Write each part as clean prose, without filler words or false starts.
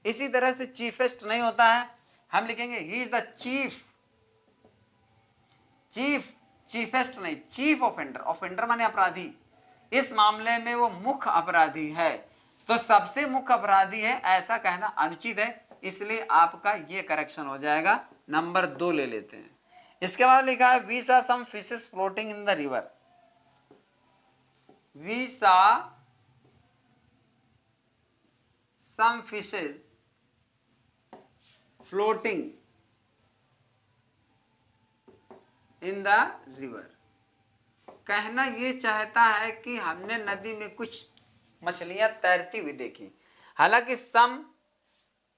इसी तरह से चीफेस्ट नहीं होता है, हम लिखेंगे he is the chief, chiefest नहीं, चीफ ऑफेंडर, ऑफेंडर माने अपराधी, इस मामले में वो मुख्य अपराधी है, तो सबसे मुख्य अपराधी है ऐसा कहना अनुचित है, इसलिए आपका ये करेक्शन हो जाएगा, नंबर 2 ले लेते हैं। इसके बाद लिखा है we saw some fishes floating in the river, we saw some fishes floating in the river, कहना ये चाहता है कि हमने नदी में कुछ मछलियां तैरती हुई देखी, हालांकि सम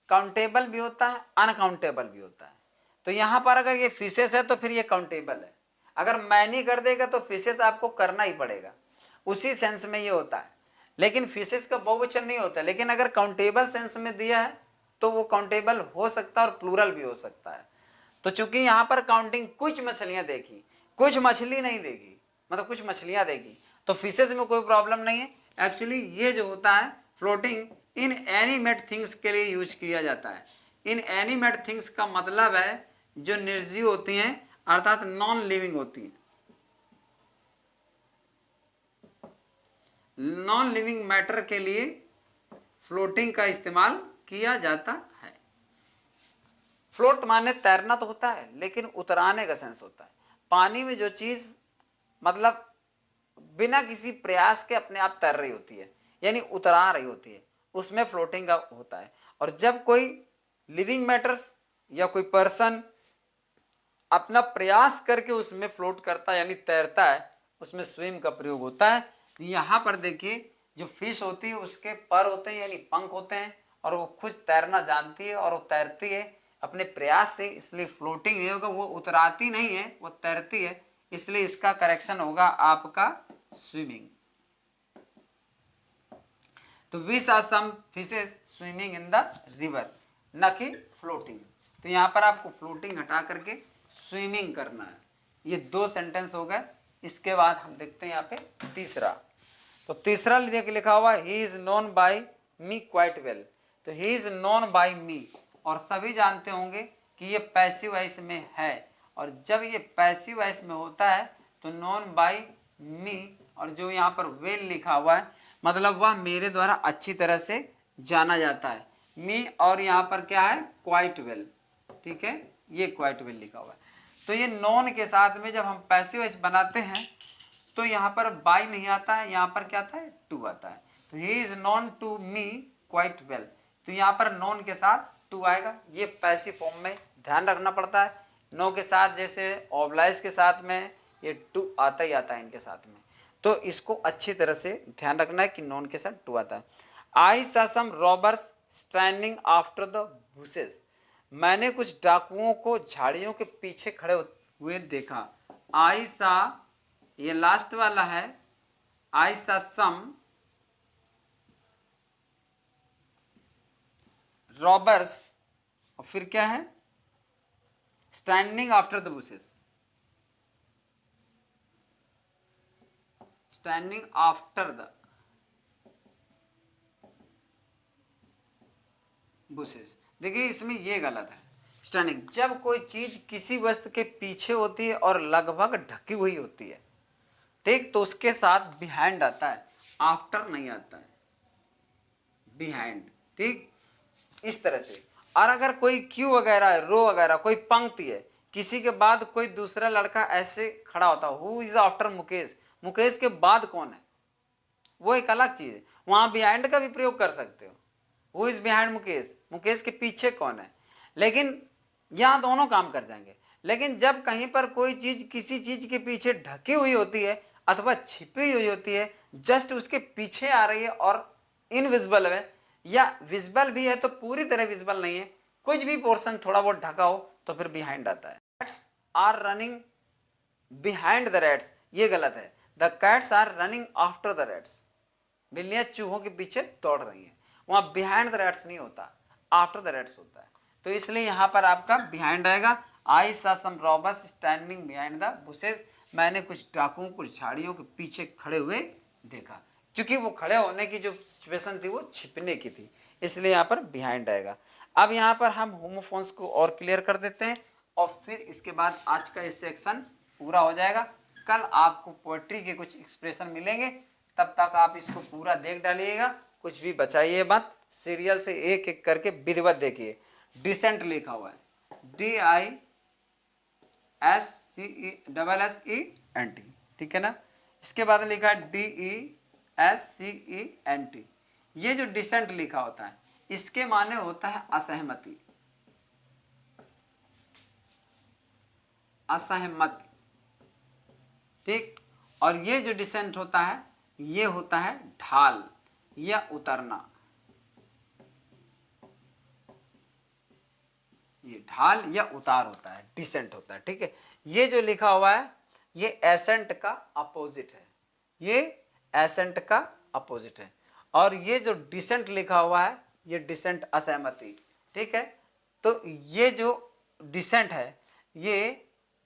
काउंटेबल भी होता है, अनकाउंटेबल भी होता है, तो यहां पर अगर ये फिशेस है तो फिर ये काउंटेबल है, अगर मैनी कर देगा तो फिशेस आपको करना ही पड़ेगा, उसी सेंस में ये होता है, लेकिन फिशेस का बहुवचन नहीं होता, लेकिन अगर काउंटेबल सेंस में दिया है तो वो काउंटेबल हो सकता है और प्लूरल भी हो सकता है। तो चूंकि यहां पर काउंटिंग कुछ मछलियां देखी, कुछ मछली नहीं देखी, मतलब कुछ मछलियां देखी, तो फिशेस में कोई प्रॉब्लम नहीं है। एक्चुअली ये जो होता है फ्लोटिंग इन एनिमेट थिंग्स के लिए यूज किया जाता है। इन एनिमेट थिंग्स का मतलब है जो निर्जीव होती हैं अर्थात नॉन लिविंग होती हैं, नॉन लिविंग मैटर के लिए फ्लोटिंग का इस्तेमाल किया जाता है। फ्लोट माने तैरना तो होता है, लेकिन उतराने का सेंस होता है, पानी में जो चीज मतलब बिना किसी प्रयास के अपने आप तैर रही होती है, यानी उतरा रही होती है, उसमें फ्लोटिंग का होता है। और जब कोई लिविंग मैटर्स या कोई पर्सन अपना प्रयास करके उसमें फ्लोट करता है यानी तैरता है, उसमें स्विम का प्रयोग होता है। यहां पर देखिए जो फिश होती है उसके पर होते हैं यानी पंख होते हैं, और वो खुद तैरना जानती है और वो तैरती है अपने प्रयास से, इसलिए फ्लोटिंग नहीं होगा, वो उतराती नहीं है, वो तैरती है, इसलिए इसका करेक्शन होगा आपका स्विमिंग। तो we saw some fishes swimming in the river, न कि फ्लोटिंग। तो यहां पर आपको फ्लोटिंग हटा करके स्विमिंग करना है। ये 2 सेंटेंस हो गए। इसके बाद हम देखते हैं यहाँ पे तीसरा। तो तीसरा लिखा हुआ he is known by me quite well, तो ही इज नोन बाय मी, और सभी जानते होंगे कि ये पैसिव वॉइस में है, और जब ये पैसिव वॉइस में होता है तो नोन बाय मी, और जो यहाँ पर वेल लिखा हुआ है मतलब वह मेरे द्वारा अच्छी तरह से जाना जाता है, मी, और यहाँ पर क्या है क्वाइट वेल, ठीक है, ये क्वाइट वेल लिखा हुआ है। तो ये नॉन के साथ में जब हम पैसिव वॉइस बनाते हैं तो यहाँ पर बाय नहीं आता है, यहाँ पर क्या आता है टू आता है, तो he is known to me quite well, तो यहाँ पर नॉन के साथ टू आएगा, ये पैसिव फॉर्म में ध्यान रखना पड़ता है। नो के साथ जैसे ऑब्लाइज के साथ में ये टू आता ही आता है इनके साथ में, तो इसको अच्छी तरह से ध्यान रखना है कि नॉन के साथ टू आता है। I saw some robbers standing after the bushes, मैंने कुछ डाकुओं को झाड़ियों के पीछे खड़े हुए देखा। आई सॉ, ये लास्ट वाला है, आई सॉ सम रॉबर्स, और फिर क्या है standing after the bushes, standing after the bushes. देखिए इसमें ये गलत है, स्टैंडिंग जब कोई चीज किसी वस्तु के पीछे होती है और लगभग ढकी हुई होती है, ठीक, तो उसके साथ बिहाइंड आता है, आफ्टर नहीं आता है, बिहाइंड, ठीक, इस तरह से। और अगर कोई क्यू वगैरह है, रो वगैरह, कोई पंक्ति है, किसी के बाद कोई दूसरा लड़का ऐसे खड़ा होता है, who is after Mukesh, Mukesh के बाद कौन है, वो एक अलग चीज है, वहां बिहाइंड का भी प्रयोग कर सकते हो, who is behind Mukesh, Mukesh के पीछे कौन है, लेकिन यहां दोनों काम कर जाएंगे। लेकिन जब कहीं पर कोई चीज किसी चीज के पीछे ढकी हुई होती है अथवा छिपी हुई होती है, जस्ट उसके पीछे आ रही है और इनविजिबल है, या विजिबल भी है तो पूरी तरह विजिबल नहीं है, कुछ भी पोर्शन थोड़ा बहुत ढका हो, तो फिर बिहाइंड आता है। Cats are running behind the rats, ये गलत है, the cats are running after the rats, बिल्लियां चूहों के पीछे दौड़ रही हैं, वहां बिहाइंड द रैट्स नहीं होता, आफ्टर द रैट्स होता है, तो इसलिए यहां पर आपका बिहाइंड आएगा। I saw some robbers standing behind the bushes, मैंने कुछ डाकुओं कुछ झाड़ियों के पीछे खड़े हुए देखा, क्योंकि वो खड़े होने की जो सिचुएशन थी वो छिपने की थी, इसलिए यहाँ पर बिहाइंड आएगा। अब यहाँ पर हम होमोफोन्स को और क्लियर कर देते हैं और फिर इसके बाद आज का ये सेक्शन पूरा हो जाएगा। कल आपको पोएट्री के कुछ एक्सप्रेशन मिलेंगे, तब तक आप इसको पूरा देख डालिएगा, कुछ भी बचाइए मत, सीरियल से एक एक करके विधिवत देखिए। डिसेंट लिखा हुआ है DISCESSENT, ठीक है ना। इसके बाद लिखा है DESCENT। ये जो डिसेंट लिखा होता है इसके माने होता है असहमति, असहमति, ठीक। और ये जो डिसेंट होता है ये होता है ढाल या उतरना, ये ढाल या उतार होता है, डिसेंट होता है, ठीक है। ये जो लिखा हुआ है ये एसेंट का अपोजिट है, ये एसेंट का अपोजिट है। और ये जो डिसेंट लिखा हुआ है ये डिसेंट असहमति, ठीक है। तो ये जो डिसेंट है ये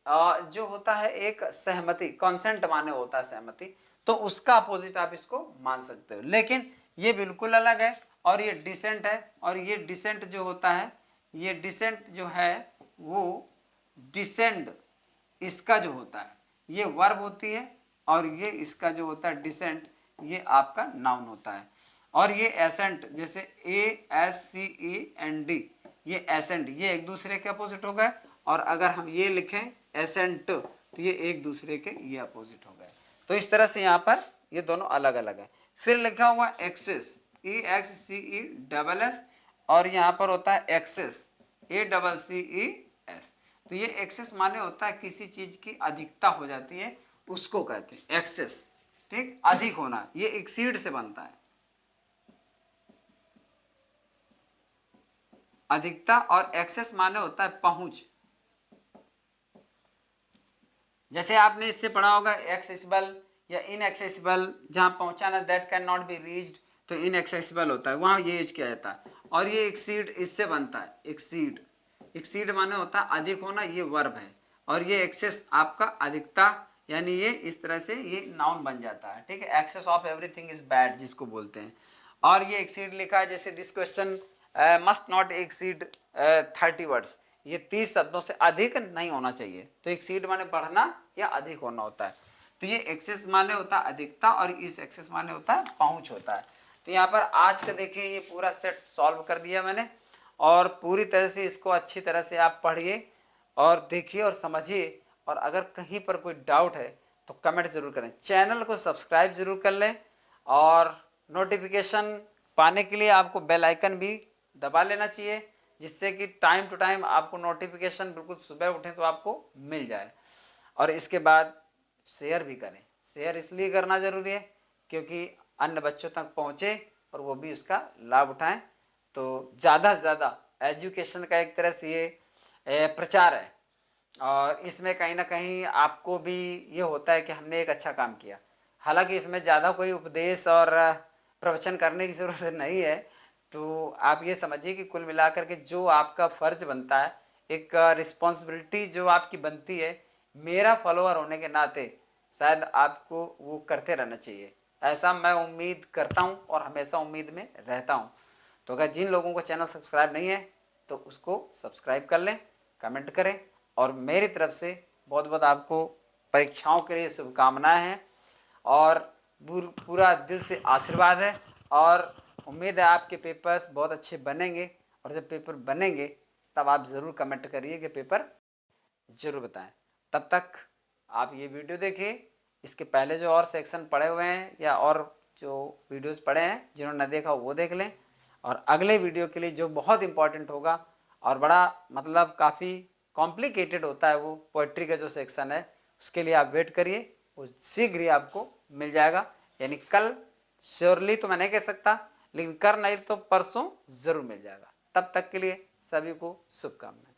जो होता है एक सहमति, कॉन्सेंट माने होता है सहमति, तो उसका अपोजिट आप इसको मान सकते हो, लेकिन ये बिल्कुल अलग है। और ये डिसेंट है, और ये डिसेंट जो होता है, ये डिसेंट जो है वो डिसेंड इसका जो होता है ये वर्ब होती है, और ये इसका जो होता है डिसेंट ये आपका नाउन होता है। और ये एसेंट जैसे ASCEND, ये एसेंट, ये एक दूसरे के अपोजिट हो गए। और अगर हम ये लिखें एसेंट तो ये एक दूसरे के ये अपोजिट हो गए। तो इस तरह से यहाँ पर ये दोनों अलग अलग है। फिर लिखा हुआ एक्सेस, EXCESS, और यहाँ पर होता है एक्सेस, ACCES। तो ये एक्सेस माने होता है किसी चीज की अधिकता हो जाती है उसको कहते हैं एक्सेस, ठीक, अधिक होना। ये एक्सीड से बनता है, अधिकता, और एक्सेस माने होता है पहुंच। जैसे आपने इससे पढ़ा होगा एक्सेसिबल या इनएक्सेसिबल, जहां पहुंचाना that can not be reached, तो इनएक्सेसिबल होता है, वहां ये यूज किया जाता है। और ये एक्सीड इससे बनता है, एक्सीड, एक्सीड माने होता है अधिक होना, ये वर्ब है। और ये एक्सेस आपका अधिकता, यानी ये इस तरह से ये नाउन बन जाता है, ठीक है। Excess of everything is bad जिसको बोलते हैं। और ये एक्सीड लिखा है, जैसे this question must not exceed 30 words, ये 30 शब्दों से अधिक नहीं होना चाहिए। तो एक्सीड माने बढ़ना या अधिक होना होता है। तो ये एक्सेस माने होता है अधिकता, और इस एक्सेस माने होता है पहुंच होता है। तो यहाँ पर आज का देखिए ये पूरा सेट सॉल्व कर दिया मैंने, और पूरी तरह से इसको अच्छी तरह से आप पढ़िए और देखिए और समझिए। और अगर कहीं पर कोई डाउट है तो कमेंट जरूर करें, चैनल को सब्सक्राइब जरूर कर लें, और नोटिफिकेशन पाने के लिए आपको बेल आइकन भी दबा लेना चाहिए, जिससे कि टाइम टू टाइम आपको नोटिफिकेशन बिल्कुल सुबह उठे तो आपको मिल जाए। और इसके बाद शेयर भी करें, शेयर इसलिए करना ज़रूरी है क्योंकि अन्य बच्चों तक पहुँचे और वो भी उसका लाभ उठाएं। तो ज़्यादा से ज़्यादा एजुकेशन का एक तरह से ये प्रचार है, और इसमें कहीं ना कहीं आपको भी ये होता है कि हमने एक अच्छा काम किया। हालांकि इसमें ज़्यादा कोई उपदेश और प्रवचन करने की ज़रूरत नहीं है। तो आप ये समझिए कि कुल मिलाकर के जो आपका फ़र्ज बनता है, एक रिस्पॉन्सिबिलिटी जो आपकी बनती है, मेरा फॉलोअर होने के नाते शायद आपको वो करते रहना चाहिए, ऐसा मैं उम्मीद करता हूँ और हमेशा उम्मीद में रहता हूँ। तो अगर जिन लोगों को चैनल सब्सक्राइब नहीं है तो उसको सब्सक्राइब कर लें, कमेंट करें, और मेरी तरफ से बहुत बहुत आपको परीक्षाओं के लिए शुभकामनाएं हैं, और पूरा दिल से आशीर्वाद है। और उम्मीद है आपके पेपर्स बहुत अच्छे बनेंगे, और जब पेपर बनेंगे तब आप ज़रूर कमेंट करिए कि पेपर ज़रूर बताएं। तब तक आप ये वीडियो देखिए, इसके पहले जो और सेक्शन पढ़े हुए हैं या और जो वीडियोस पढ़े हैं जिन्होंने न देखा वो देख लें, और अगले वीडियो के लिए जो बहुत इंपॉर्टेंट होगा और बड़ा मतलब काफ़ी कॉम्प्लिकेटेड होता है वो पोइट्री का जो सेक्शन है, उसके लिए आप वेट करिए, वो शीघ्र ही आपको मिल जाएगा। यानी कल श्योरली तो मैं नहीं कह सकता, लेकिन कर नहीं तो परसों ज़रूर मिल जाएगा। तब तक के लिए सभी को शुभकामनाएं।